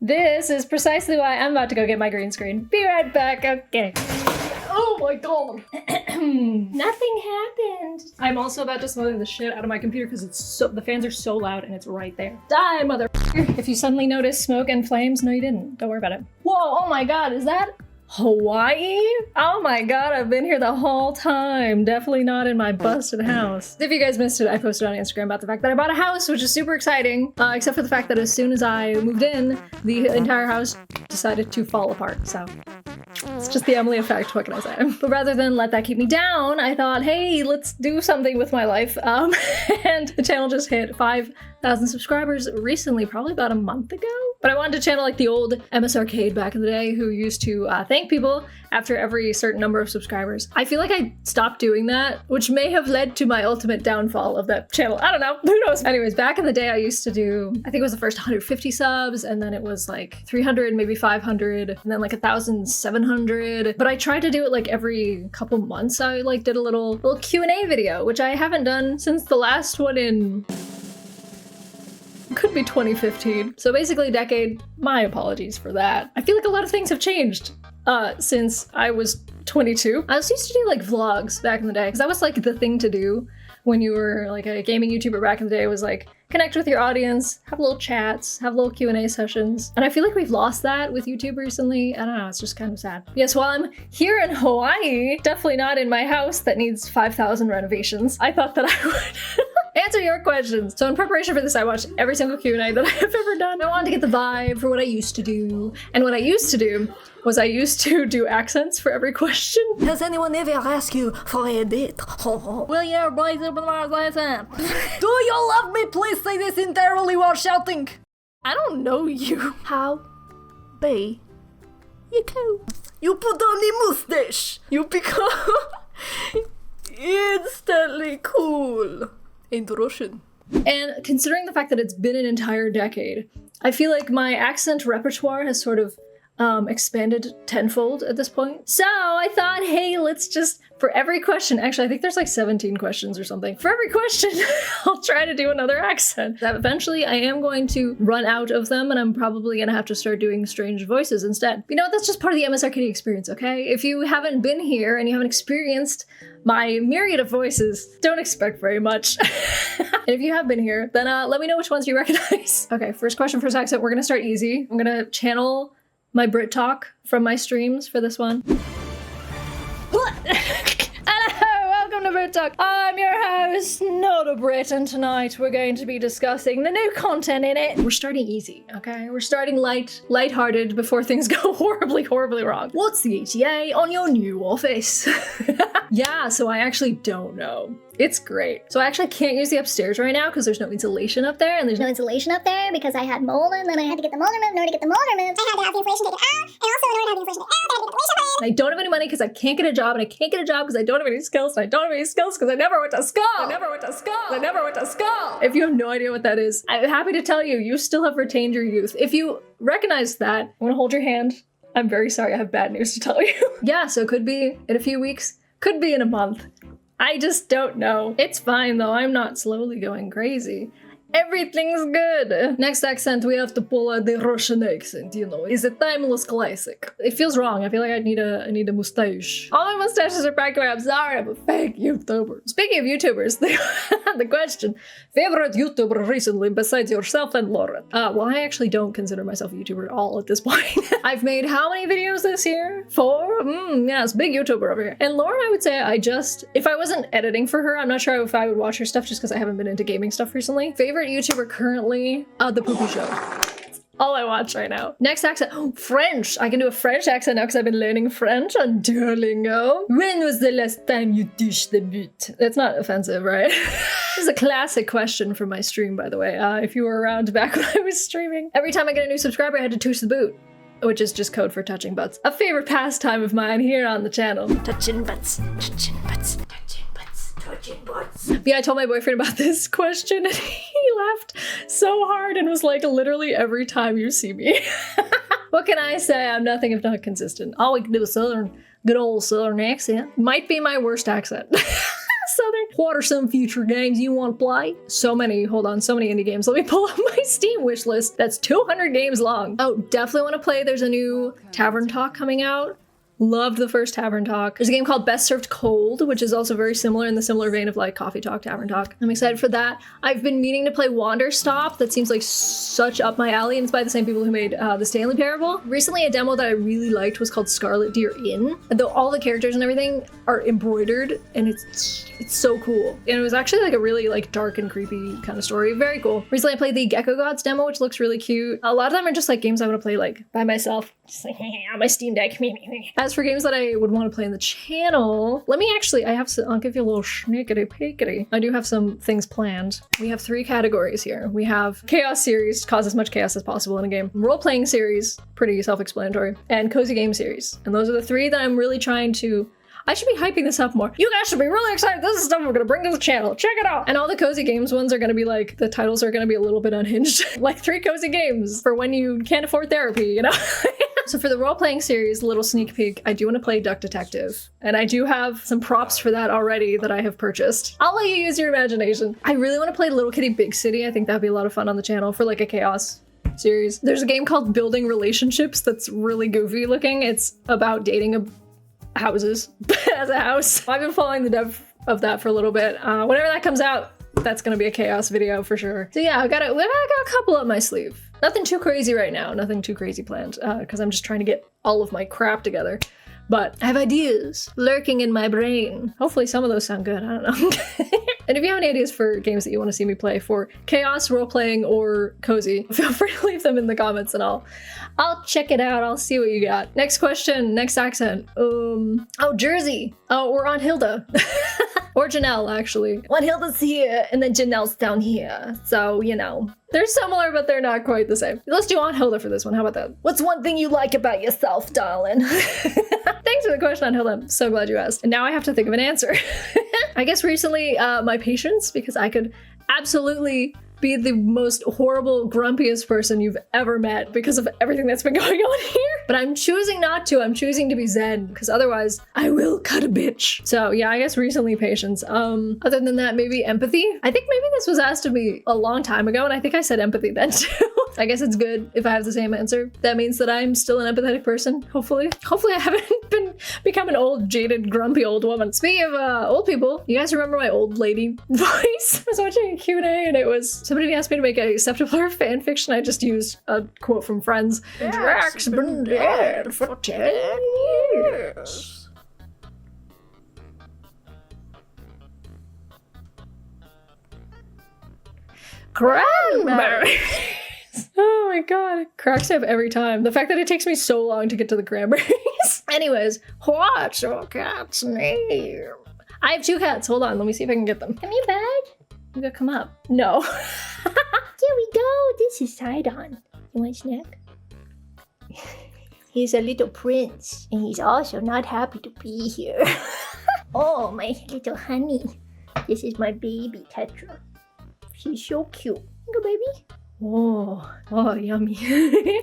This is precisely why I'm about to go get my green screen. Be right back, okay. Oh my god. Nothing happened. I'm also about to smother the shit out of my computer because the fans are so loud and it's right there. Die, mother. If you suddenly notice smoke and flames, no you didn't. Don't worry about it. Whoa, oh my god, is that Hawaii? Oh my god, I've been here the whole time. Definitely not in my busted house. If you guys missed it, I posted on Instagram about the fact that I bought a house, which is super exciting, except for the fact that as soon as I moved in, the entire house decided to fall apart, so it's just the Emily effect, what can I say? But rather than let that keep me down, I thought, hey, let's do something with my life. And the channel just hit 5,000 subscribers recently, probably about a month ago. But I wanted to channel like the old EmSArcadia back in the day who used to thank people after every certain number of subscribers. I feel like I stopped doing that, which may have led to my ultimate downfall of that channel. I don't know, who knows? Anyways, back in the day I used to do, I think it was the first 150 subs, and then it was like 300, maybe 500, and then like 1,700. But I tried to do it like every couple months. I like did a little Q&A video, which I haven't done since the last one in could be 2015. So basically a decade. My apologies for that. I feel like a lot of things have changed since I was 22. I used to do like vlogs back in the day because that was like the thing to do when you were like a gaming YouTuber back in the day, was like connect with your audience, have little chats, have little Q&A sessions. And I feel like we've lost that with YouTube recently. I don't know, it's just kind of sad. Yes, while I'm here in Hawaii, definitely not in my house that needs 5,000 renovations, I thought that I would answer your questions. So in preparation for this, I watched every single Q&A that I've ever done. I wanted to get the vibe for what I used to do. And what I used to do was I used to do accents for every question. Has anyone ever asked you for a date? Will you boys open my accent? Do you love me? Please say this entirely while shouting. I don't know you. How be you cool? You put on the mustache. You become instantly cool. In Russian. And considering the fact that it's been an entire decade, I feel like my accent repertoire has sort of expanded tenfold at this point. So I thought, hey, let's just, for every question, actually I think there's like 17 questions or something. For every question, I'll try to do another accent. Eventually I am going to run out of them and I'm probably gonna have to start doing strange voices instead. You know, that's just part of the EmSArcadia experience, okay? If you haven't been here and you haven't experienced my myriad of voices, don't expect very much. And if you have been here, then let me know which ones you recognize. Okay, first question, first accent, we're gonna start easy. I'm gonna channel my Brit talk from my streams for this one. Hello, welcome to Brit Talk. I'm your host, not a Brit, and tonight we're going to be discussing the new content in it. We're starting easy, okay? We're starting lighthearted before things go horribly, horribly wrong. What's the ETA on your new office? Yeah, so I actually don't know. It's great. So I actually can't use the upstairs right now because there's no insulation up there, and there's no insulation up there because I had mold, and then I had to get the mold removed. In order to get the mold removed, I had to have the insulation taken out, and also in order to have the insulation taken out, I had to get the insulation put in. I don't have any money because I can't get a job, and I can't get a job because I don't have any skills, and I don't have any skills because I never went to school. I never went to school. I never went to school. If you have no idea what that is, I'm happy to tell you, you still have retained your youth. If you recognize that, I'm gonna hold your hand. I'm very sorry, I have bad news to tell you. Yeah, so could be in a few weeks, could be in a month. I just don't know. It's fine though, I'm not slowly going crazy. Everything's good. Next accent, we have to pull out the Russian accent, you know. It's a timeless classic. It feels wrong. I feel like I need a mustache. All my mustaches are back away. I'm sorry, I'm a fake YouTuber. Speaking of YouTubers, the question, favorite YouTuber recently besides yourself and Lauren? Well, I actually don't consider myself a YouTuber at all at this point. I've made how many videos this year? 4? Yes, big YouTuber over here. And Lauren, I would say if I wasn't editing for her, I'm not sure if I would watch her stuff just because I haven't been into gaming stuff recently. Favorite YouTuber currently, The Poopy Show. That's all I watch right now. Next accent, oh, French. I can do a French accent now because I've been learning French on Duolingo. When was the last time you touched the boot? That's not offensive, right? This is a classic question from my stream, by the way. If you were around back when I was streaming. Every time I get a new subscriber, I had to touch the boot, which is just code for touching butts. A favorite pastime of mine here on the channel. Touching butts, touching butts, touching butts, touching butts. Yeah, I told my boyfriend about this question and he laughed so hard and was like, literally every time you see me. What can I say? I'm nothing if not consistent. All we can do is good old southern accent. Might be my worst accent. Southern. What are some future games you want to play? So many, hold on, so many indie games. Let me pull up my Steam wish list. That's 200 games long. Oh, definitely want to play. There's a new Tavern Talk coming out. Loved the first Tavern Talk. There's a game called Best Served Cold, which is also very similar in the similar vein of like Coffee Talk, Tavern Talk. I'm excited for that. I've been meaning to play Wander Stop. That seems like such up my alley, and it's by the same people who made the Stanley Parable. Recently, a demo that I really liked was called Scarlet Deer Inn. And though all the characters and everything are embroidered, and it's so cool. And it was actually like a really like dark and creepy kind of story. Very cool. Recently, I played the Gecko Gods demo, which looks really cute. A lot of them are just like games I want to play like by myself. Just like on my Steam Deck. As for games that I would want to play in the channel, let me actually, I'll give you a little schnickety peekety. I do have some things planned. We have 3 categories here. We have Chaos Series, cause as much chaos as possible in a game. Role-playing series, pretty self-explanatory. And Cozy Game Series. And those are the 3 that I'm really trying to, I should be hyping this up more. You guys should be really excited. This is stuff we're gonna bring to the channel. Check it out. And all the Cozy Games ones are gonna be like, the titles are gonna be a little bit unhinged. Like 3 cozy games for when you can't afford therapy, you know? So for the role-playing series, little sneak peek, I do want to play Duck Detective. And I do have some props for that already that I have purchased. I'll let you use your imagination. I really want to play Little Kitty Big City. I think that'd be a lot of fun on the channel for like a chaos series. There's a game called Building Relationships that's really goofy looking. It's about dating houses as a house. I've been following the dev of that for a little bit. Whenever that comes out, that's gonna be a chaos video for sure. So yeah, I got a couple up my sleeve. Nothing too crazy right now, nothing too crazy planned, because I'm just trying to get all of my crap together. But I have ideas lurking in my brain. Hopefully some of those sound good, I don't know. And if you have any ideas for games that you want to see me play for chaos, role-playing, or cozy, feel free to leave them in the comments and I'll check it out. I'll see what you got. Next question, next accent. Oh, Jersey. Oh, we're on Hilda. Or Janelle, actually. Well, Hilda's here, and then Janelle's down here. So, you know. They're similar, but they're not quite the same. Let's do Aunt Hilda for this one. How about that? What's one thing you like about yourself, darling? Thanks for the question, Aunt Hilda. I'm so glad you asked. And now I have to think of an answer. I guess recently, my patience, because I could absolutely be the most horrible, grumpiest person you've ever met because of everything that's been going on here. But I'm choosing not to. I'm choosing to be zen, because otherwise I will cut a bitch. So yeah, I guess recently patience. Other than that, maybe empathy. I think maybe this was asked of me a long time ago, and I think I said empathy then too. I guess it's good if I have the same answer. That means that I'm still an empathetic person, hopefully. Hopefully I haven't become an old, jaded, grumpy old woman. Speaking of old people, you guys remember my old lady voice? I was watching a Q&A and it was, somebody asked me to make a September fan fiction. I just used a quote from Friends. Drax's been dead for 10 years. Cranberry. Oh my god, cracks up every time. The fact that it takes me so long to get to the cranberries. Anyways, what's your cat's name? I have 2 cats. Hold on, let me see if I can get them. Come here, bud. You gotta come up. No. Here we go. This is Sidon. You want a snack? He's a little prince, and he's also not happy to be here. Oh, my little honey. This is my baby, Tetra. She's so cute. Go, baby. Oh, yummy.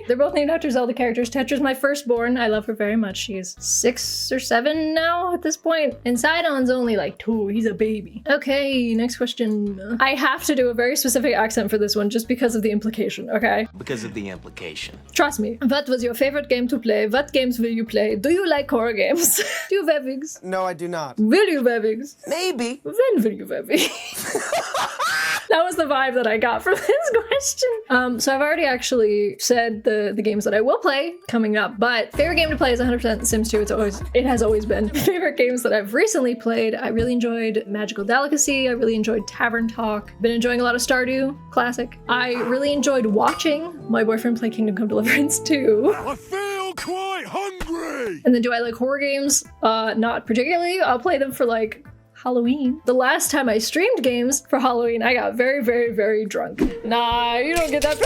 They're both named after Zelda characters. Tetra's my firstborn. I love her very much. She's 6 or 7 now at this point. And Sidon's only like 2. He's a baby. Okay, next question. I have to do a very specific accent for this one just because of the implication, okay? Because of the implication. Trust me. What was your favorite game to play? What games will you play? Do you like horror games? Do you have Webigs? No, I do not. Will you Webigs? Maybe. When will you Webigs? That was the vibe that I got from this question. So I've already actually said the games that I will play coming up, but favorite game to play is 100% Sims 2. It has always been. Favorite games that I've recently played, I really enjoyed Magical Delicacy. I really enjoyed Tavern Talk. Been enjoying a lot of Stardew, classic. I really enjoyed watching my boyfriend play Kingdom Come Deliverance 2. I feel quite hungry! And then do I like horror games? Not particularly. I'll play them for like Halloween. The last time I streamed games for Halloween, I got very, very, very drunk. Nah, you don't get that.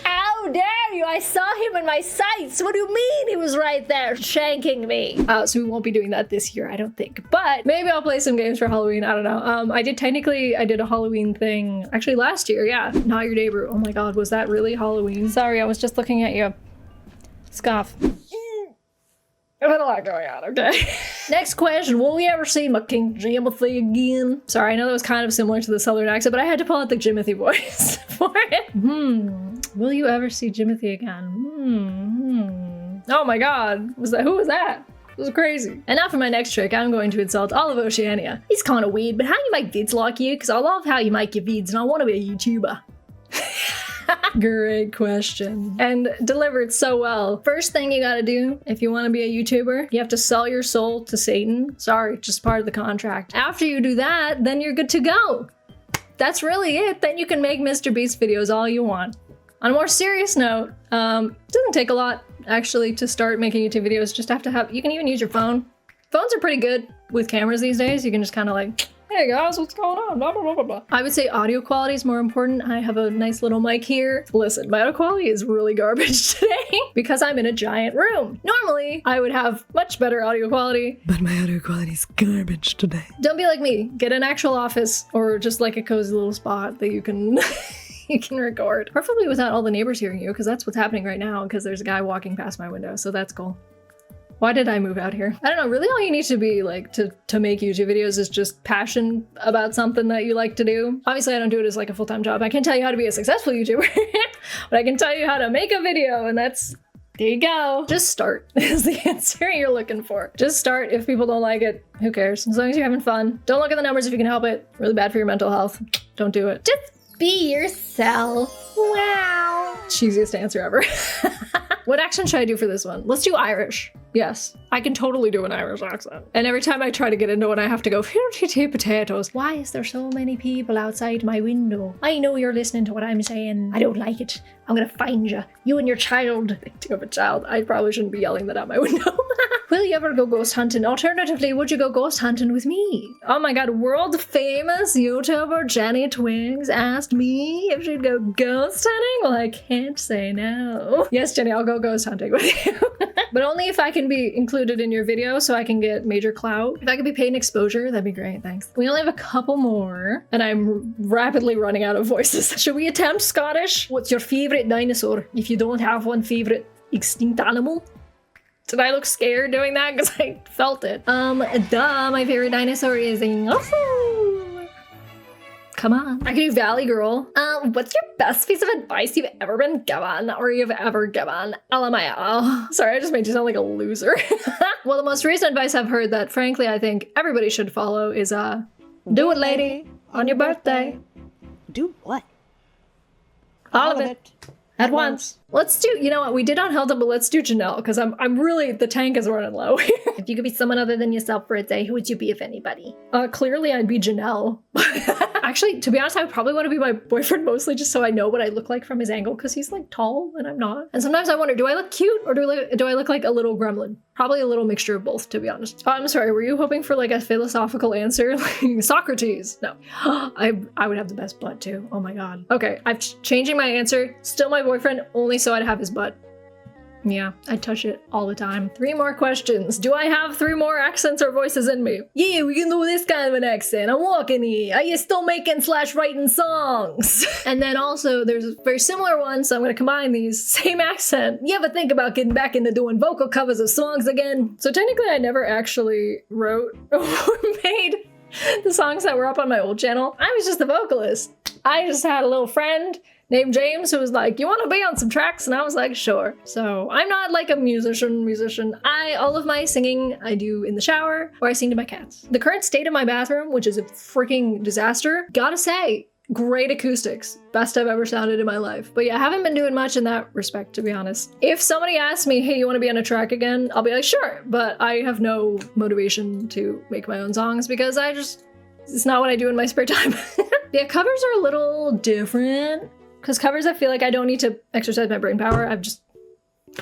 How dare you? I saw him in my sights. What do you mean he was right there shanking me? So we won't be doing that this year, I don't think. But maybe I'll play some games for Halloween. I don't know. I did a Halloween thing actually last year. Yeah, Not Your Neighbor. Oh my God, was that really Halloween? Sorry, I was just looking at you. Scoff. I've had a lot going on, okay? Next question, will we ever see my King Jimothy again? Sorry, I know that was kind of similar to the Southern accent, but I had to pull out the Jimothy voice for it. Will you ever see Jimothy again? Oh my god, who was that? It was crazy. And now for my next trick, I'm going to insult all of Oceania. He's kind of weird, but how you make vids like you? Because I love how you make your vids and I want to be a YouTuber. Great question. And delivered so well. First thing you gotta do if you want to be a YouTuber, you have to sell your soul to Satan. Sorry, just part of the contract. After you do that, then you're good to go. That's really it. Then you can make Mr. Beast videos all you want. On a more serious note, it doesn't take a lot actually to start making YouTube videos. Just have to have, you can even use your phone. Phones are pretty good with cameras these days. You can just kind of like, hey guys, what's going on? Blah, blah, blah, blah, blah. I would say audio quality is more important. I have a nice little mic here. Listen, my audio quality is really garbage today because I'm in a giant room. Normally, I would have much better audio quality. But my audio quality is garbage today. Don't be like me. Get an actual office or just like a cozy little spot that you can you can record. Preferably without all the neighbors hearing you, because that's what's happening right now because there's a guy walking past my window, so that's cool. Why did I move out here? I don't know, really all you need to be like to make YouTube videos is just passion about something that you like to do. Obviously I don't do it as like a full-time job. I can't tell you how to be a successful YouTuber, but I can tell you how to make a video, and that's, there you go. Just start is the answer you're looking for. Just start. If people don't like it, who cares? As long as you're having fun. Don't look at the numbers if you can help it. Really bad for your mental health. Don't do it. Just be yourself. Wow. Cheesiest answer ever. What accent should I do for this one? Let's do Irish. Yes, I can totally do an Irish accent. And every time I try to get into it, I have to go, potatoes. Why is there so many people outside my window? I know you're listening to what I'm saying. I don't like it. I'm gonna find you. You and your child. I do have a child. I probably shouldn't be yelling that out my window. Will you ever go ghost hunting? Alternatively, would you go ghost hunting with me? Oh my god, world famous YouTuber Jenny Twigs asked me if she'd go ghost hunting? Well, I can't say no. Yes, Jenny, I'll go ghost hunting with you. But only if I can be included in your video so I can get major clout. If I could be paid in exposure, that'd be great, thanks. We only have a couple more, and I'm rapidly running out of voices. Should we attempt Scottish? What's your favorite dinosaur? If you don't have one favorite extinct animal? Did I look scared doing that? Because I felt it. My favorite dinosaur is a dinosaur. Come on. I can do Valley Girl. What's your best piece of advice you've ever been given or you've ever given? LMAO. Sorry, I just made you sound like a loser. Well, the most recent advice I've heard that frankly I think everybody should follow is do it, lady, on your birthday. Do what? All of it. At once. Let's do, you know what, we did on Hilda, but let's do Janelle, because I'm really, the tank is running low here. If you could be someone other than yourself for a day, who would you be if anybody? Clearly I'd be Janelle. Actually, to be honest, I would probably want to be my boyfriend mostly just so I know what I look like from his angle, because he's like tall and I'm not. And sometimes I wonder, do I look cute or do I look like a little gremlin? Probably a little mixture of both, to be honest. Oh, I'm sorry, were you hoping for like a philosophical answer? Like Socrates? No. I would have the best butt too. Oh my god. Okay, I'm changing my answer. Still my boyfriend, only so I'd have his butt. Yeah, I'd touch it all the time. 3 more questions. Do I have 3 more accents or voices in me? Yeah, we can do this kind of an accent. I'm walking here. Are you still making / writing songs? And then also there's a very similar one, so I'm gonna combine these. Same accent. You ever think about getting back into doing vocal covers of songs again? So technically I never actually wrote or made the songs that were up on my old channel. I was just the vocalist. I just had a little friend named James who was like, you want to be on some tracks? And I was like, sure. So I'm not like a musician. All of my singing I do in the shower or I sing to my cats. The current state of my bathroom, which is a freaking disaster, gotta say, great acoustics. Best I've ever sounded in my life. But yeah, I haven't been doing much in that respect, to be honest. If somebody asks me, hey, you want to be on a track again? I'll be like, sure. But I have no motivation to make my own songs because it's not what I do in my spare time. Yeah, covers are a little different. Because covers, I feel like I don't need to exercise my brain power.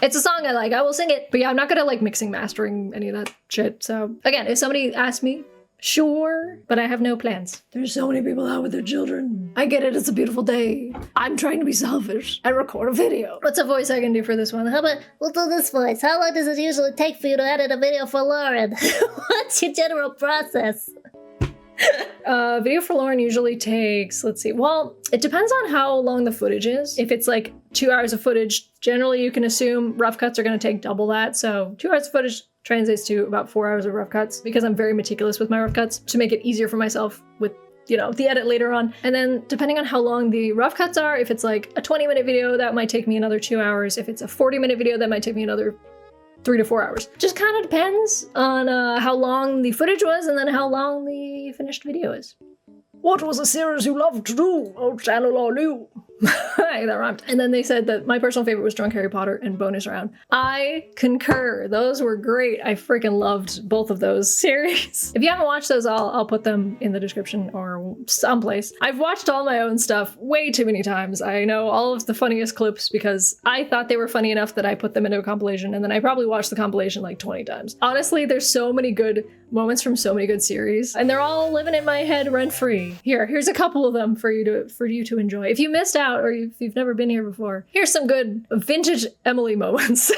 It's a song I like, I will sing it. But yeah, I'm not gonna like mixing, mastering, any of that shit. So again, if somebody asks me, sure, but I have no plans. There's so many people out with their children. I get it, it's a beautiful day. I'm trying to be selfish and record a video. What's a voice I can do for this one? How about, We'll do this voice. How long does it usually take for you to edit a video for Lauren? What's your general process? Video for Lauren usually takes, let's see, well, it depends on how long the footage is. If it's like 2 hours of footage, generally you can assume rough cuts are going to take double that. So 2 hours of footage, translates to about 4 hours of rough cuts because I'm very meticulous with my rough cuts to make it easier for myself with, you know, the edit later on. And then depending on how long the rough cuts are, if it's like a 20-minute video, that might take me another 2 hours. If it's a 40-minute video, that might take me another 3 to 4 hours. Just kind of depends on how long the footage was and then how long the finished video is. What was a series you loved to do, old channel or new? Hey, that rhymed. And then they said that my personal favorite was Drunk Harry Potter and Bonus Round. I concur. Those were great. I freaking loved both of those series. If you haven't watched those, I'll put them in the description or someplace. I've watched all my own stuff way too many times. I know all of the funniest clips because I thought they were funny enough that I put them into a compilation, and then I probably watched the compilation like 20 times. Honestly, there's so many good moments from so many good series, and they're all living in my head rent-free. Here's a couple of them for you to enjoy. If you missed out or if you've never been here before, here's some good vintage Emily moments.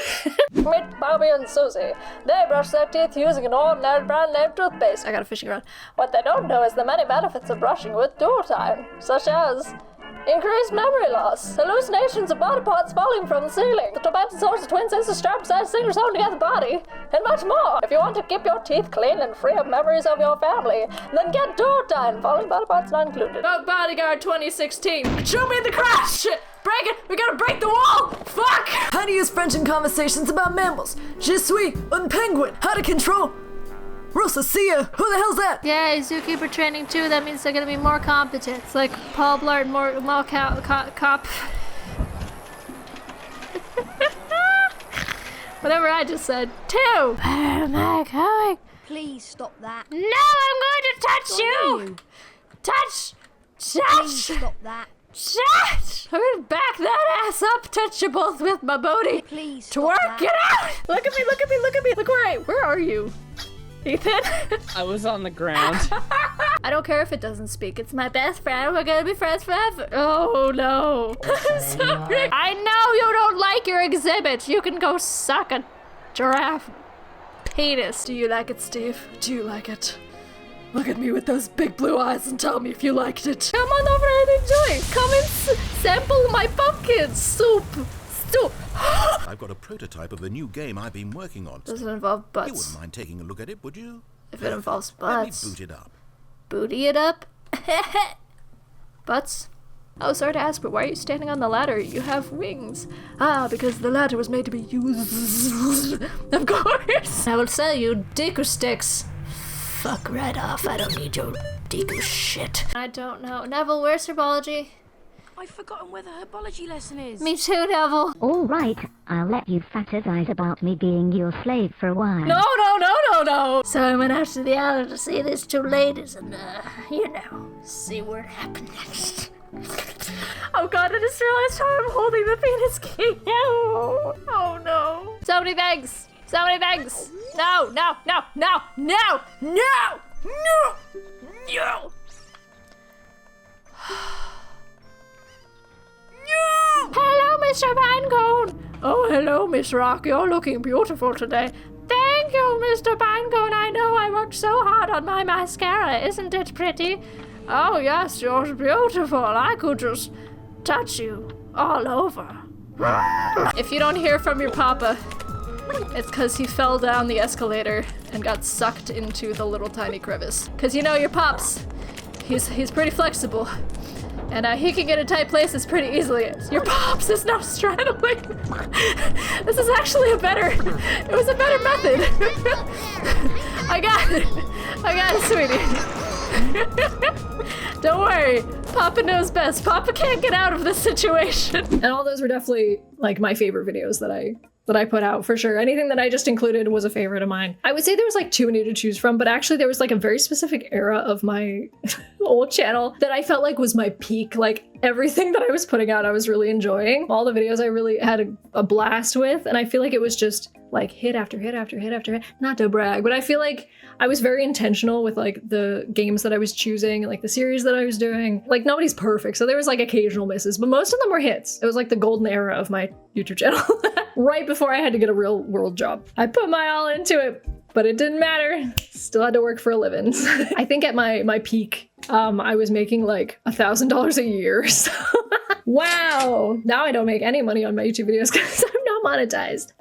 Meet Bobby and Susie. They brush their teeth using an ordinary brand name toothpaste. I got a fishing rod. What they don't know is the many benefits of brushing with dual time, such as increased memory loss, hallucinations of body parts falling from the ceiling, the tormented source of twin sisters strapped beside a single sewn together body, and much more. If you want to keep your teeth clean and free of memories of your family, then get dual time, falling body parts not included. Vogue Bodyguard 2016. Show me the crash! Break it! We gotta break the wall! Fuck! How to use French in conversations about mammals. Je suis un penguin. How to control Rosacea. Who the hell's that? Yeah, zookeeper training too. That means they're gonna be more competent. It's like Paul Blart, more cop. Whatever I just said. 2. Where am I going? Please stop that. No, I'm going to touch you. Touch. Please stop that. Touch. I'm gonna back that ass up. Touch you both with my booty. Please stop Twerk that. it out. Look at me, look at me, look at me. Look where are you? Ethan? I was on the ground. I don't care if it doesn't speak. It's my best friend. We're gonna be friends forever. Oh no. I'm sorry. I know you don't like your exhibit. You can go suck a giraffe penis. Do you like it, Steve? Do you like it? Look at me with those big blue eyes and tell me if you liked it. Come on over and enjoy. Come and sample my pumpkin soup. I've got a prototype of a new game I've been working on. Does it involve You butts? wouldn't mind taking a look at it, would you? If it involves Let me butts. boot it up. Booty it up? Butts? Oh, sorry to ask, but why are you standing on the ladder? You have wings. Ah, because the ladder was made to be used. Of course. I will sell you dick sticks. Fuck right off. I don't need your deco shit. I don't know. Neville, where's herbology? I've forgotten where the herbology lesson is. Me too, Neville. All right, I'll let you fantasize about me being your slave for a while. No. So I went out to the alley to see these two ladies and, see what happened next. Oh god, I just realized how I'm holding the penis key. Oh no. So many things. No. Hello, Mr. Pinecone. Oh, hello, Miss Rock. You're looking beautiful today. Thank you, Mr. Pinecone. I know I worked so hard on my mascara. Isn't it pretty? Oh, yes, you're beautiful. I could just touch you all over. If you don't hear from your papa, it's because he fell down the escalator and got sucked into the little tiny crevice. Because you know your pops, he's pretty flexible. And he can get in tight places pretty easily. Your pops is now straddling. This is actually it was a better method. I got it, sweetie. Don't worry, Papa knows best. Papa can't get out of this situation. And all those were definitely like my favorite videos that I put out for sure. Anything that I just included was a favorite of mine. I would say there was like too many to choose from, but actually there was like a very specific era of my old channel that I felt like was my peak. Like everything that I was putting out, I was really enjoying. All the videos I really had a blast with, and I feel like it was just like hit after hit after hit after hit. Not to brag, but I feel like I was very intentional with like the games that I was choosing and like the series that I was doing. Like nobody's perfect, so there was like occasional misses, but most of them were hits. It was like the golden era of my YouTube channel. Right before I had to get a real world job. I put my all into it, but it didn't matter. Still had to work for a living. I think at my peak, I was making like $1,000 a year. So wow. Now I don't make any money on my YouTube videos because I'm not monetized.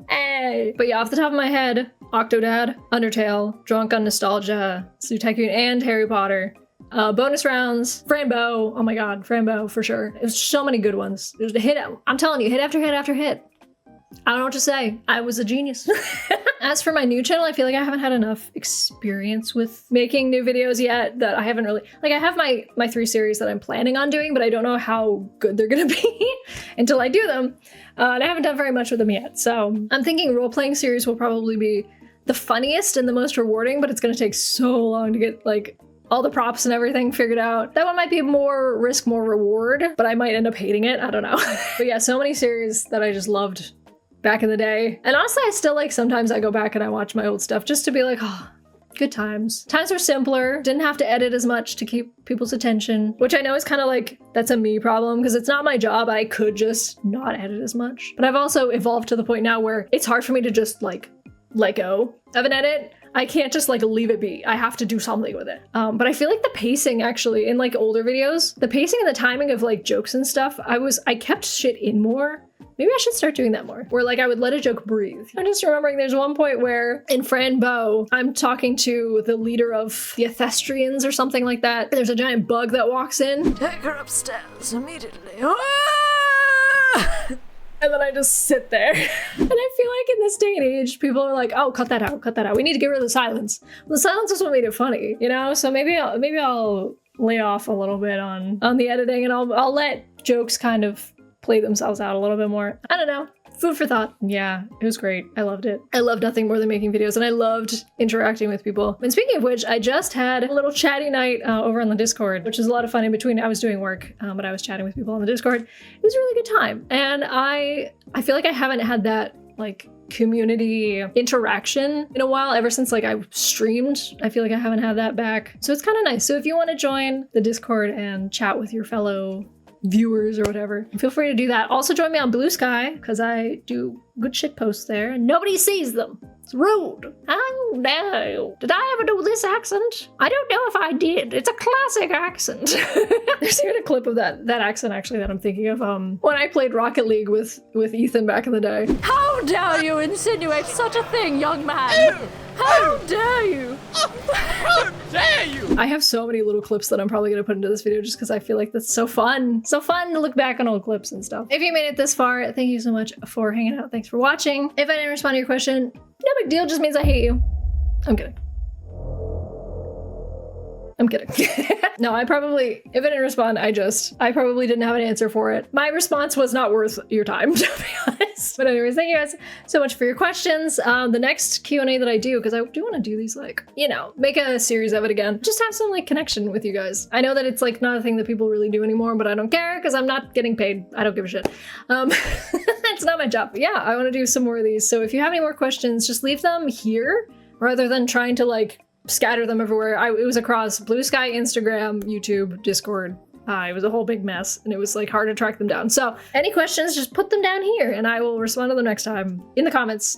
Hey. But yeah, off the top of my head, Octodad, Undertale, Drunk on Nostalgia, Zoo Tycoon, and Harry Potter. Bonus rounds, Frambo. Oh my god, Frambo for sure. It was so many good ones. It was a hit. I'm telling you, hit after hit after hit. I don't know what to say. I was a genius. As for my new channel, I feel like I haven't had enough experience with making new videos yet that I haven't really, like I have my 3 series that I'm planning on doing, but I don't know how good they're gonna be until I do them. And I haven't done very much with them yet. So I'm thinking role-playing series will probably be the funniest and the most rewarding, but it's gonna take so long to get like all the props and everything figured out. That one might be more risk, more reward, but I might end up hating it. I don't know. But yeah, so many series that I just loved back in the day. And honestly, I still like, sometimes I go back and I watch my old stuff just to be like, oh, good times. Times were simpler, didn't have to edit as much to keep people's attention, which I know is kind of like, that's a me problem because it's not my job. I could just not edit as much. But I've also evolved to the point now where it's hard for me to just like let go of an edit. I can't just like leave it be. I have to do something with it. But I feel like the pacing actually in like older videos, the pacing and the timing of like jokes and stuff, I kept shit in more. Maybe I should start doing that more. Where like I would let a joke breathe. I'm just remembering there's one point where in Frambo, I'm talking to the leader of the Ethestrians or something like that. There's a giant bug that walks in. Take her upstairs immediately. And then I just sit there. And I feel like in this day and age, people are like, oh, cut that out, cut that out. We need to get rid of the silence. Well, the silence is what made it funny, you know? So maybe I'll lay off a little bit on the editing and I'll let jokes kind of play themselves out a little bit more. I don't know. Food for thought. Yeah, it was great. I loved it. I loved nothing more than making videos and I loved interacting with people. And speaking of which, I just had a little chatty night over on the Discord, which was a lot of fun in between. I was doing work, but I was chatting with people on the Discord. It was a really good time. And I feel like I haven't had that like community interaction in a while, ever since like I streamed. I feel like I haven't had that back. So it's kind of nice. So if you want to join the Discord and chat with your fellow viewers or whatever, feel free to do that. Also join me on Blue Sky because I do good shit posts there and nobody sees them. It's rude. Oh no. Did I ever do this accent? I don't know if I did. It's a classic accent. There's even a clip of that accent actually that I'm thinking of when I played Rocket League with Ethan back in the day. How dare you insinuate such a thing, young man? How dare you? How dare you? I have so many little clips that I'm probably going to put into this video just because I feel like that's so fun. So fun to look back on old clips and stuff. If you made it this far, thank you so much for hanging out. Thanks for watching. If I didn't respond to your question, no big deal, just means I hate you. I'm kidding. I'm kidding. No, if I didn't respond, I probably didn't have an answer for it. My response was not worth your time, to be honest. But anyways, thank you guys so much for your questions. The next Q&A that I do, because I do want to do these like, you know, make a series of it again. Just have some like connection with you guys. I know that it's like not a thing that people really do anymore, but I don't care because I'm not getting paid. I don't give a shit. It's not my job. But yeah, I want to do some more of these. So if you have any more questions, just leave them here rather than trying to like scatter them everywhere. It was across Blue Sky, Instagram, YouTube, Discord. It was a whole big mess and it was like hard to track them down. So any questions, just put them down here and I will respond to them next time in the comments.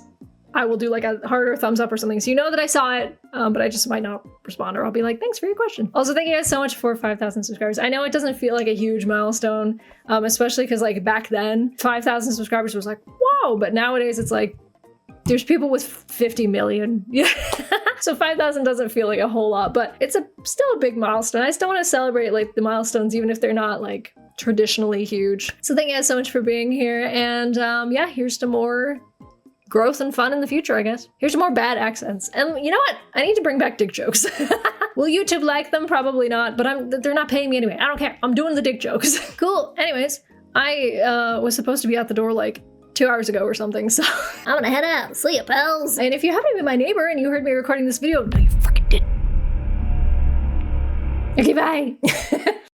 I will do like a harder thumbs up or something so you know that I saw it, but I just might not respond or I'll be like, thanks for your question. Also, thank you guys so much for 5,000 subscribers. I know it doesn't feel like a huge milestone, especially because like back then, 5,000 subscribers was like, wow, but nowadays it's like, there's people with 50 million. Yeah. So 5,000 doesn't feel like a whole lot, but it's still a big milestone. I still want to celebrate like the milestones, even if they're not like traditionally huge. So thank you guys so much for being here. And yeah, here's to more growth and fun in the future, I guess. Here's to more bad accents. And you know what? I need to bring back dick jokes. Will YouTube like them? Probably not, but they're not paying me anyway. I don't care. I'm doing the dick jokes. Cool. Anyways, I was supposed to be out the door like 2 hours ago or something, so I'm gonna head out. See ya, pals. And if you happen to be my neighbor and you heard me recording this video, no, you fucking didn't. Okay, bye.